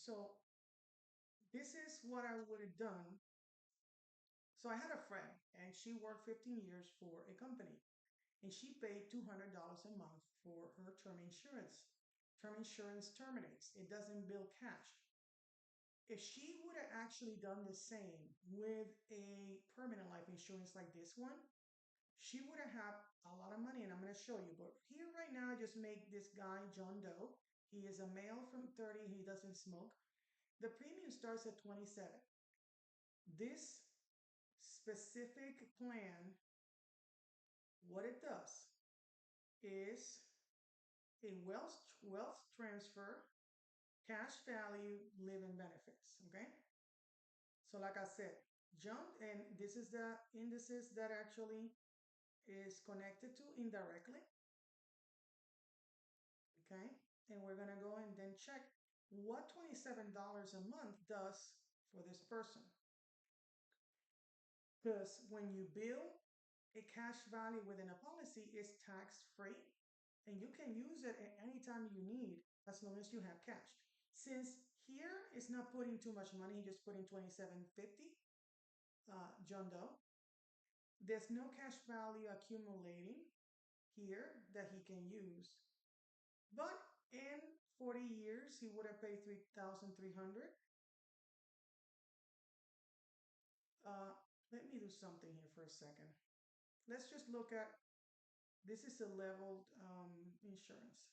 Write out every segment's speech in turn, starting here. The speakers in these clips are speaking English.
So this is what I would have done. So I had a friend and she worked 15 years for a company and she paid $200 a month for her term insurance. Term insurance terminates, it doesn't bill cash. If she would have actually done the same with a permanent life insurance like this one, she would have had a lot of money, and I'm going to show you. But here right now, I just make this guy John Doe. He is a male from 30. He doesn't smoke. The premium starts at 27. This specific plan, what it does is a wealth transfer, cash value, living benefits. Okay. So like I said, jump, and this is the indices that actually is connected to indirectly. Okay. And we're going to go and then check what $27 a month does for this person. Because when you bill a cash value within a policy, is tax free and you can use it at any time you need as long as you have cash. Since here it's not putting too much money, he just put in 2750, John Doe. There's no cash value accumulating here that he can use. But in 40 years, he would have paid 3,300. Uh, Let me do something here for a second. Let's just look at, this is a leveled insurance.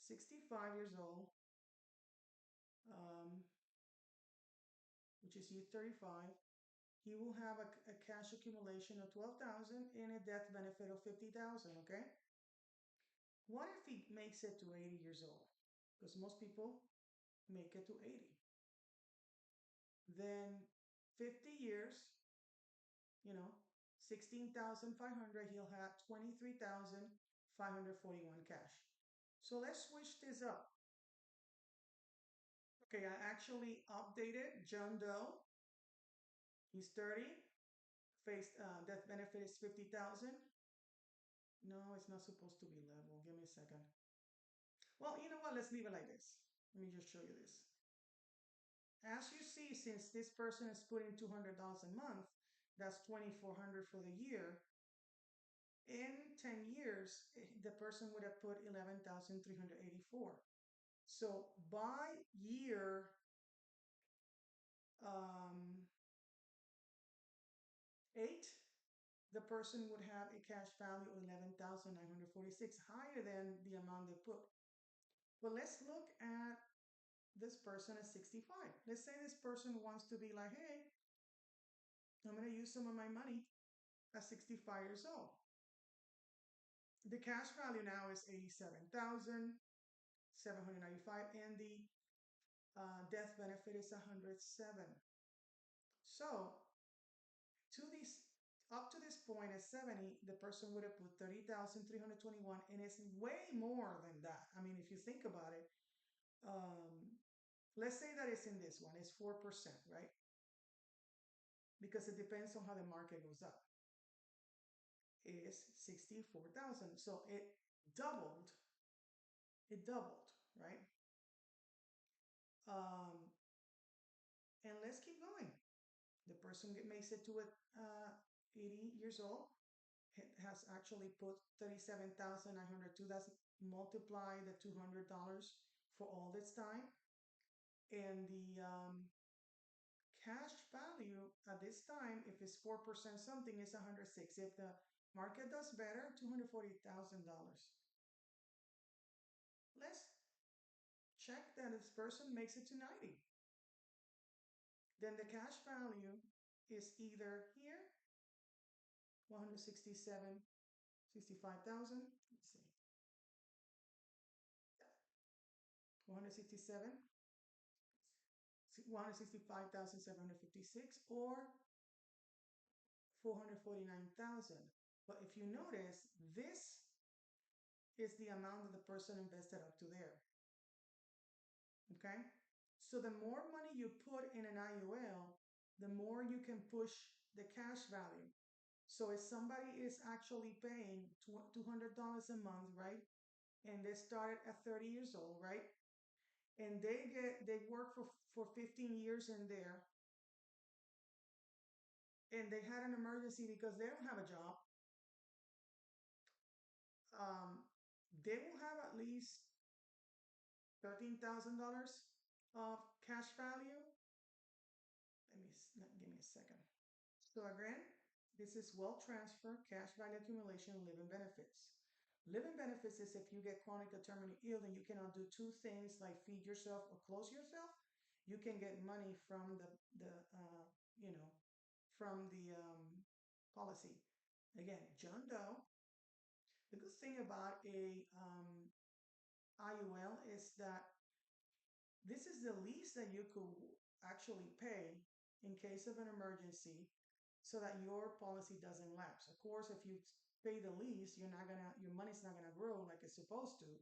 65 years old, um, which is year 35. He will have a cash accumulation of 12,000 and a death benefit of 50,000. Okay. What if he makes it to 80 years old? Because most people make it to 80. Then 50 years, you know, 16,500, he'll have 23,541 cash. So let's switch this up. Okay, I actually updated John Doe. He's 30. Face death benefit is 50,000. No, it's not supposed to be level. Give me a second. Well, you know what? Let's leave it like this. Let me just show you this. As you see, since this person is putting $200 a month, that's 2,400 for the year. In 10 years, the person would have put 11,384. So by year um, 8, the person would have a cash value of 11,946, higher than the amount they put. But let's look at this person at 65. Let's say this person wants to be like, hey, I'm going to use some of my money at 65 years old. The cash value now is 87,795 and the death benefit is 107. So to this, up to this point at 70, the person would have put 30,321 and it's way more than that. I mean, if you think about it, let's say that it's in this one, it's 4%, right? Because it depends on how the market goes up. Is 64,000. So doubled. It doubled, right? Um, and let's keep going. The person makes it to 80 years old. It has actually put 37,902. That's multiply the $200 for all this time. And the cash value at this time, if it's 4% something, is 106. If the market does better, $240,000. Let's check that this person makes it to 90. Then the cash value is either here, 167, 65,000. Let's see, 167, 165,756, or 449,000. But if you notice, this is the amount that the person invested up to there. Okay? So the more money you put in an IUL, the more you can push the cash value. So if somebody is actually paying $200 a month, right? And they started at 30 years old, right? and they work for 15 years in there, and they had an emergency because they don't have a job, um, they will have at least $13,000 of cash value. Give me a second. So again, this is wealth transfer, cash value accumulation, living benefits. Living benefits is if you get chronic or terminally ill and you cannot do two things like feed yourself or clothe yourself, you can get money from the you know from the policy. Again, John Doe. The good thing about a IUL is that this is the least that you could actually pay in case of an emergency so that your policy doesn't lapse. Of course, if you pay the least, your money's not gonna grow like it's supposed to.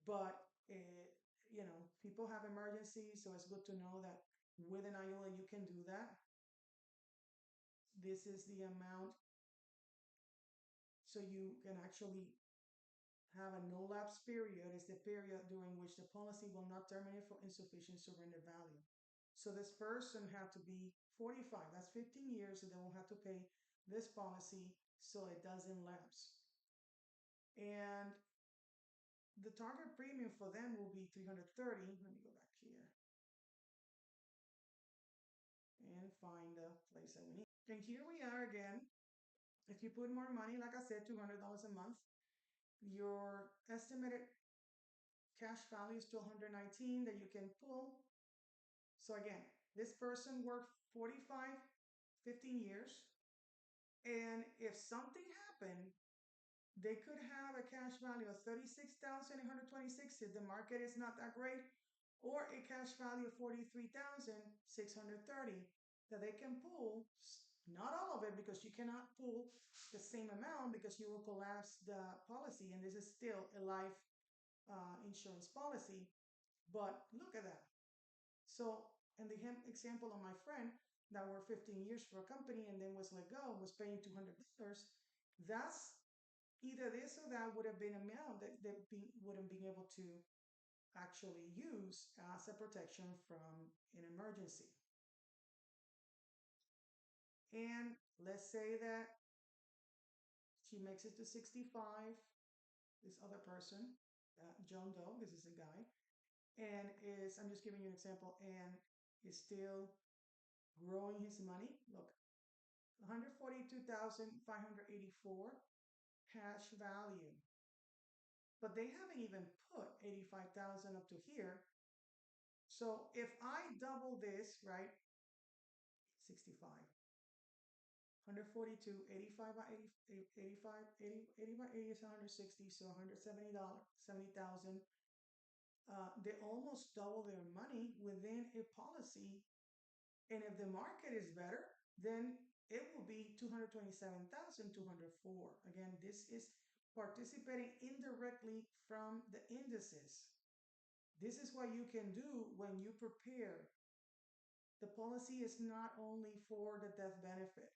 But people have emergencies, so it's good to know that with an IOLA you can do that. This is the amount, so you can actually have a no lapse period. Is the period during which the policy will not terminate for insufficient surrender value. So this person had to be 45, that's 15 years, and they will have to pay this policy so it doesn't lapse. And the target premium for them will be 330. Let me go back here and find the place that we need. And here we are again. If you put more money, like I said, $200 a month, your estimated cash value is 219 that you can pull. So again, this person worked 45, 15 years. And if something happened, they could have a cash value of 36,826 if the market is not that great, or a cash value of 43,630 that they can pull. Not all of it, because you cannot pull the same amount because you will collapse the policy, and this is still a life insurance policy. But look at that. So, in the example of my friend that worked 15 years for a company and then was let go, was paying $200, that's either this or that would have been an amount that they wouldn't be able to actually use as a protection from an emergency. And let's say that she makes it to 65, this other person, John Doe, this is a guy, and I'm just giving you an example, and is still growing his money. Look, 142,584 cash value. But they haven't even put 85,000 up to here. So if I double this, right, 65, 142, 85 by 80, 85, 80 by 80 is 160, so $170, 70,000. They almost double their money within a policy. And if the market is better, then it will be 227,204. Again, this is participating indirectly from the indices. This is what you can do when you prepare. The policy is not only for the death benefit.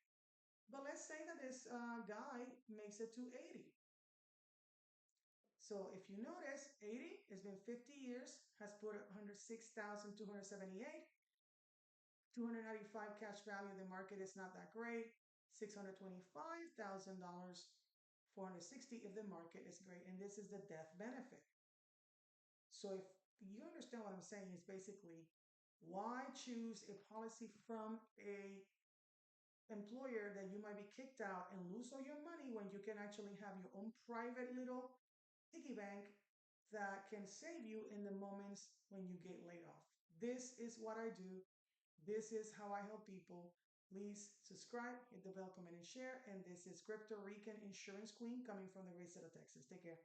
But let's say that this guy makes it to 80. So if you notice, 80 has been 50 years, has put 106,278, 295 cash value. The market is not that great. $625,000, 460 if the market is great. And this is the death benefit. So if you understand what I'm saying, is basically why choose a policy from a employer that you might be kicked out and lose all your money when you can actually have your own private little piggy bank that can save you in the moments when you get laid off. This is what I do. This is how I help people. Please subscribe, hit the bell, comment, and share. And this is Crypto Rican Insurance Queen coming from the great state of Texas. Take care.